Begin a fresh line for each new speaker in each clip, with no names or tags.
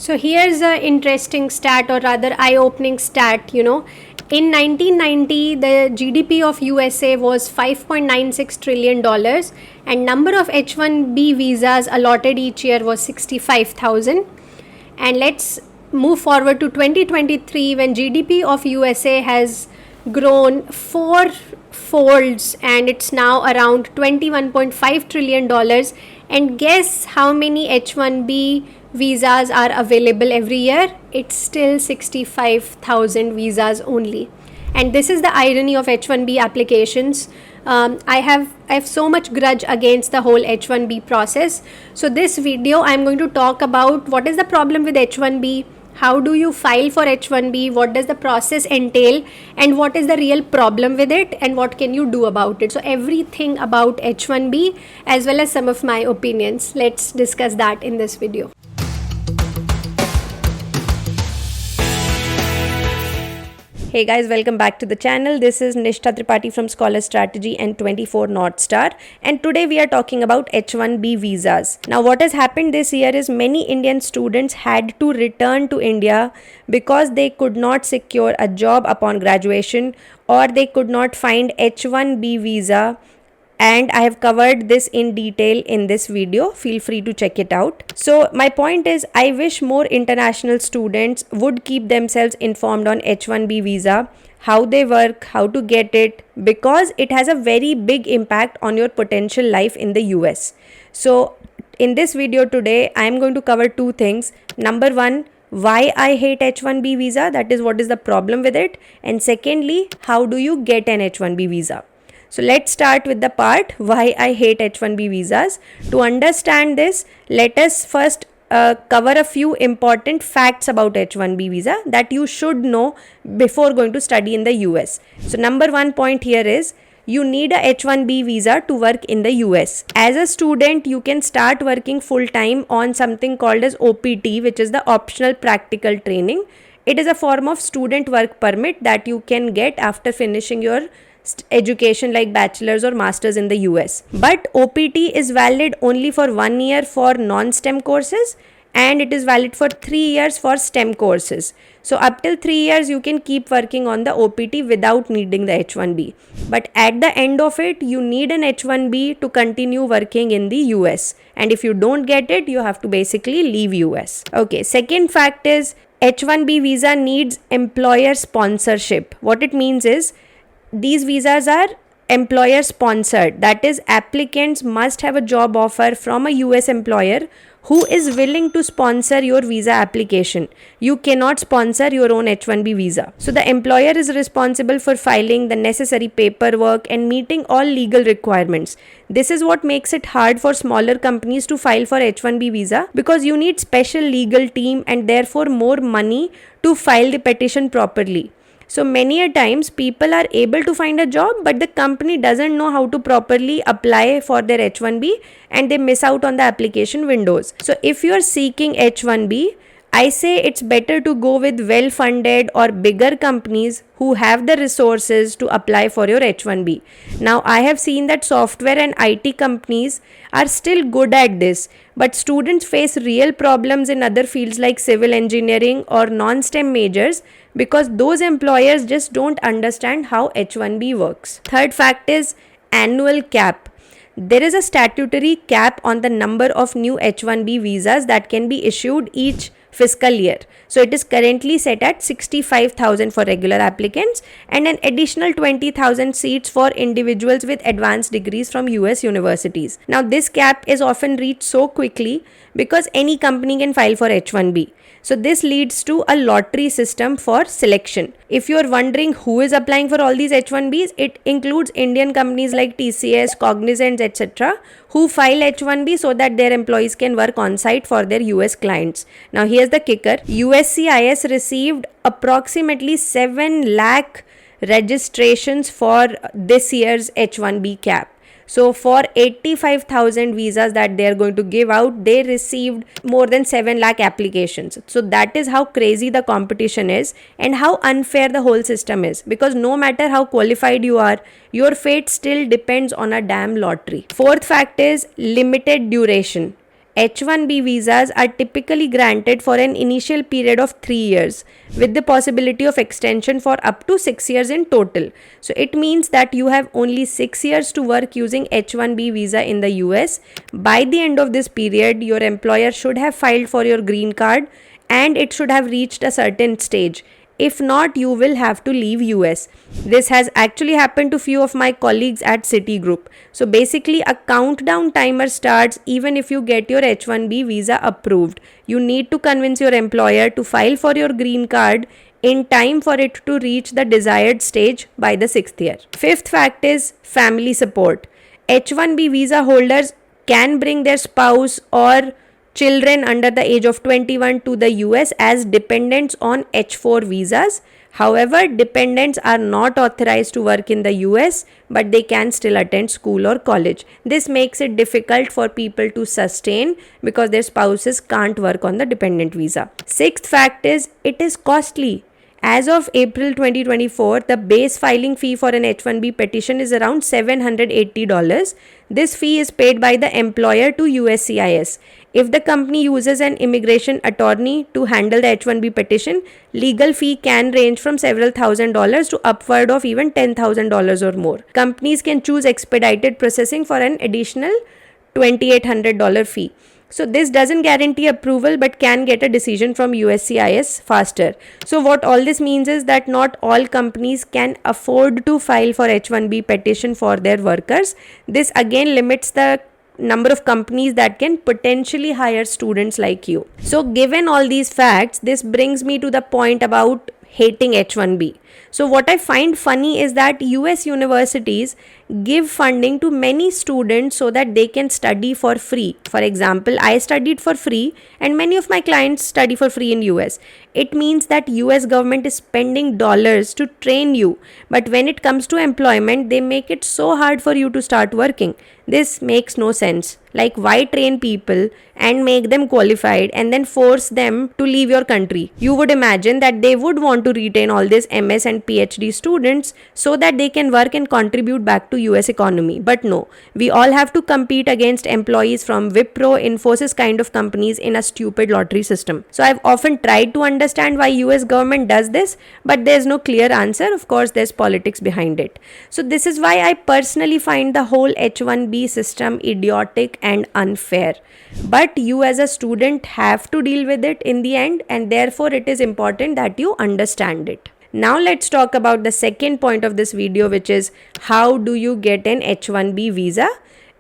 So here's a interesting stat, or rather eye-opening stat. In 1990, the GDP of USA was $5.96 trillion, and number of H1B visas allotted each year was 65,000. And let's move forward to 2023, when GDP of USA has grown four folds and it's now around $21.5 trillion. And guess how many H1B visas are available every year? It's still 65,000 visas only. And this is the irony of H1B applications. I have so much grudge against the whole H1B process. So this video I'm going to talk about what is the problem with H1B, how do you file for H1B, what does the process entail, and what is the real problem with it, and what can you do about it. So everything about H1B as well as some of my opinions. Let's discuss that in this video. Hey guys, welcome back to the channel. This is Nistha from Scholar Strategy and 24 North Star, and today we are talking about H1B visas. Now what has happened this year is many Indian students had to return to India because they could not secure a job upon graduation, or they could not find H1B visa, and I have covered this in detail in this video. Feel free to check it out. So my point is, I wish more international students would keep themselves informed on H1B visa, how they work, how to get it, because it has a very big impact on your potential life in the US. So in this video today, I am going to cover two things. Number one, why I hate H1B visa, that is what is the problem with it, and secondly, how do you get an H1B visa. So let's start with the part why I hate H1B visas. To understand this, let us first cover a few important facts about H1B visa that you should know before going to study in the US. So number one point here is, you need a H1B visa to work in the US. As a student, you can start working full time on something called as OPT, which is the optional practical training. It is a form of student work permit that you can get after finishing your education like bachelor's or master's in the US. But OPT is valid only for 1 year for non-STEM courses, and it is valid for 3 years for STEM courses. So up till 3 years you can keep working on the OPT without needing the H1B. But at the end of it, you need an H1B to continue working in the US. And if you don't get it, you have to basically leave US. Okay, second fact is, H1B visa needs employer sponsorship. What it means is, these visas are employer sponsored. That is, applicants must have a job offer from a US employer who is willing to sponsor your visa application. You cannot sponsor your own H1B visa. So the employer is responsible for filing the necessary paperwork and meeting all legal requirements. This is what makes it hard for smaller companies to file for H1B visa, because you need special legal team and therefore more money to file the petition properly. So many a times people are able to find a job, but the company doesn't know how to properly apply for their H1B and they miss out on the application windows. So if you are seeking H1B, I say it's better to go with well-funded or bigger companies who have the resources to apply for your H1B. Now, I have seen that software and IT companies are still good at this, but students face real problems in other fields like civil engineering or non-STEM majors, because those employers just don't understand how H1B works. Third fact is annual cap. There is a statutory cap on the number of new H1B visas that can be issued each fiscal year. So it is currently set at 65,000 for regular applicants and an additional 20,000 seats for individuals with advanced degrees from US universities. Now this cap is often reached so quickly because any company can file for H1B. So this leads to a lottery system for selection. If you are wondering who is applying for all these H1Bs, it includes Indian companies like TCS, Cognizant, etc. who file H1B so that their employees can work on site for their US clients. Now here's the kicker. USCIS received approximately 7 lakh registrations for this year's H1B cap. So for 85,000 visas that they are going to give out, they received more than 7 lakh applications. So that is how crazy the competition is and how unfair the whole system is, because no matter how qualified you are, your fate still depends on a damn lottery. Fourth fact is limited duration. H1B visas are typically granted for an initial period of 3 years with the possibility of extension for up to 6 years in total. So it means that you have only 6 years to work using H1B visa in the US. By the end of this period, your employer should have filed for your green card and it should have reached a certain stage. If not, you will have to leave US. This has actually happened to few of my colleagues at Citigroup. So basically a countdown timer starts even if you get your H1B visa approved. You need to convince your employer to file for your green card in time for it to reach the desired stage by the 6th year. Fifth fact is family support. H1B visa holders can bring their spouse or children under the age of 21 to the US as dependents on H4 visas. However, dependents are not authorized to work in the US, but they can still attend school or college. This makes it difficult for people to sustain because their spouses can't work on the dependent visa. Sixth fact is it is costly. As of April 2024, the base filing fee for an H1B petition is around $780. This fee is paid by the employer to USCIS. If the company uses an immigration attorney to handle the H1B petition, legal fee can range from several $1,000s to upward of even $10,000 or more. Companies can choose expedited processing for an additional $2,800 fee. So this doesn't guarantee approval but can get a decision from USCIS faster. So what all this means is that not all companies can afford to file for H1B petition for their workers. This again limits the number of companies that can potentially hire students like you. So given all these facts, this brings me to the point about hating H1B. So what I find funny is that US universities give funding to many students so that they can study for free. For example, I studied for free and many of my clients study for free in US. It means that US government is spending dollars to train you, but when it comes to employment, they make it so hard for you to start working. This makes no sense. Like, why train people and make them qualified and then force them to leave your country? You would imagine that they would want to retain all these MS and PhD students so that they can work and contribute back to US economy. But no, we all have to compete against employees from Wipro, Infosys kind of companies in a stupid lottery system. So I've often tried to understand why US government does this, but there's no clear answer. Of course, there's politics behind it. So this is why I personally find the whole H1B system idiotic and unfair. But you as a student have to deal with it in the end, and therefore it is important that you understand it. Now let's talk about the second point of this video, which is how do you get an H1B visa?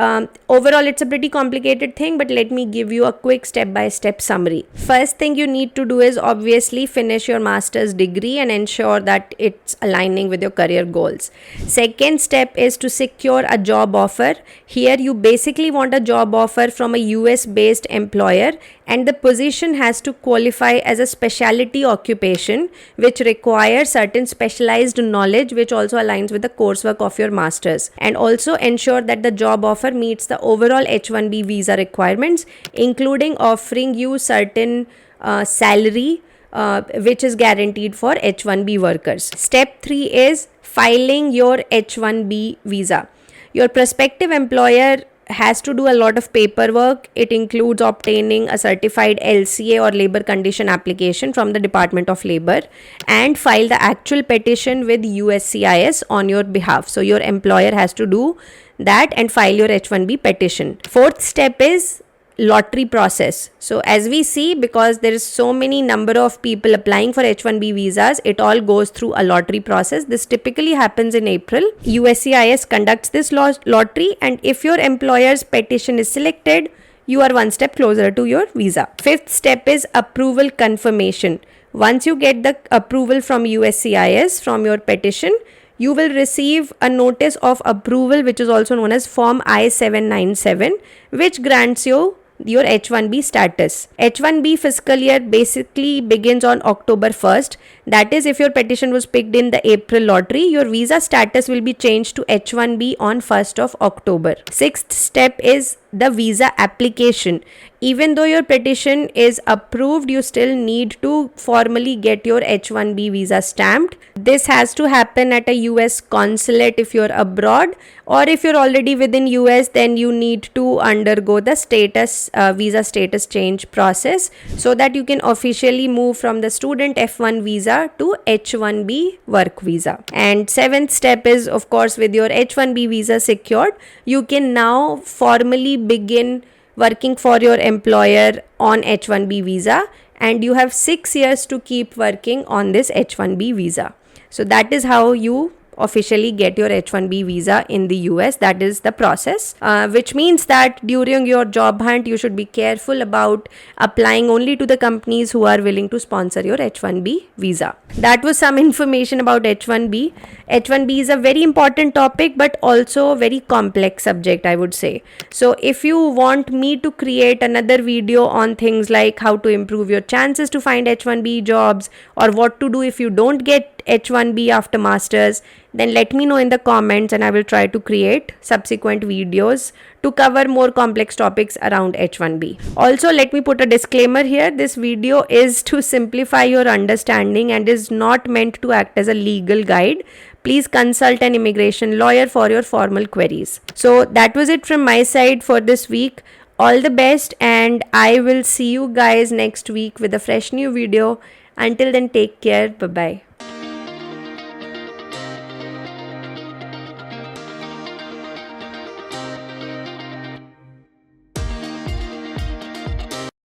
Overall, it's a pretty complicated thing, but let me give you a quick step-by-step summary. First thing you need to do is obviously finish your master's degree and ensure that it's aligning with your career goals. Second step is to secure a job offer. Here you basically want a job offer from a US-based employer, and the position has to qualify as a specialty occupation which requires certain specialized knowledge which also aligns with the coursework of your master's, and also ensure that the job offer meets the overall H1B visa requirements, including offering you certain salary which is guaranteed for H1B workers. Step 3 is filing your H1B visa. Your prospective employer has to do a lot of paperwork. It includes obtaining a certified LCA or labor condition application from the Department of Labor and file the actual petition with USCIS on your behalf. So your employer has to do that and file your H1B petition. Fourth step is lottery process. So as we see, because there is so many number of people applying for H1B visas, it all goes through a lottery process. This typically happens in April. USCIS conducts this lottery, and if your employer's petition is selected, you are one step closer to your visa. Fifth step is approval confirmation. Once you get the approval from USCIS from your petition, you will receive a notice of approval, which is also known as Form I-797, which grants you your H1B status. H1B fiscal year basically begins on October 1st. That is, if your petition was picked in the April lottery, your visa status will be changed to H1B on 1st of October. Sixth step is the visa application. Even though your petition is approved, you still need to formally get your H1B visa stamped. This has to happen at a US consulate if you're abroad, or if you're already within US, then you need to undergo the visa status change process, so that you can officially move from the student F1 visa to H1B work visa. And seventh step is, of course, with your H1B visa secured, you can now formally begin working for your employer on H1B visa, and you have 6 years to keep working on this H1B visa. So that is how you officially get your H1B visa in the US. That is the process, which means that during your job hunt, you should be careful about applying only to the companies who are willing to sponsor your H1B visa. That was some information about H1B. H1B is a very important topic, but also a very complex subject, I would say. So if you want me to create another video on things like how to improve your chances to find H1B jobs, or what to do if you don't get H1B after masters, then let me know in the comments, and I will try to create subsequent videos to cover more complex topics around H1B. Also, let me put a disclaimer here. This video is to simplify your understanding and is not meant to act as a legal guide. Please consult an immigration lawyer for your formal queries. So that was it from my side for this week. All the best, and I will see you guys next week with a fresh new video. Until then, take care. Bye-bye.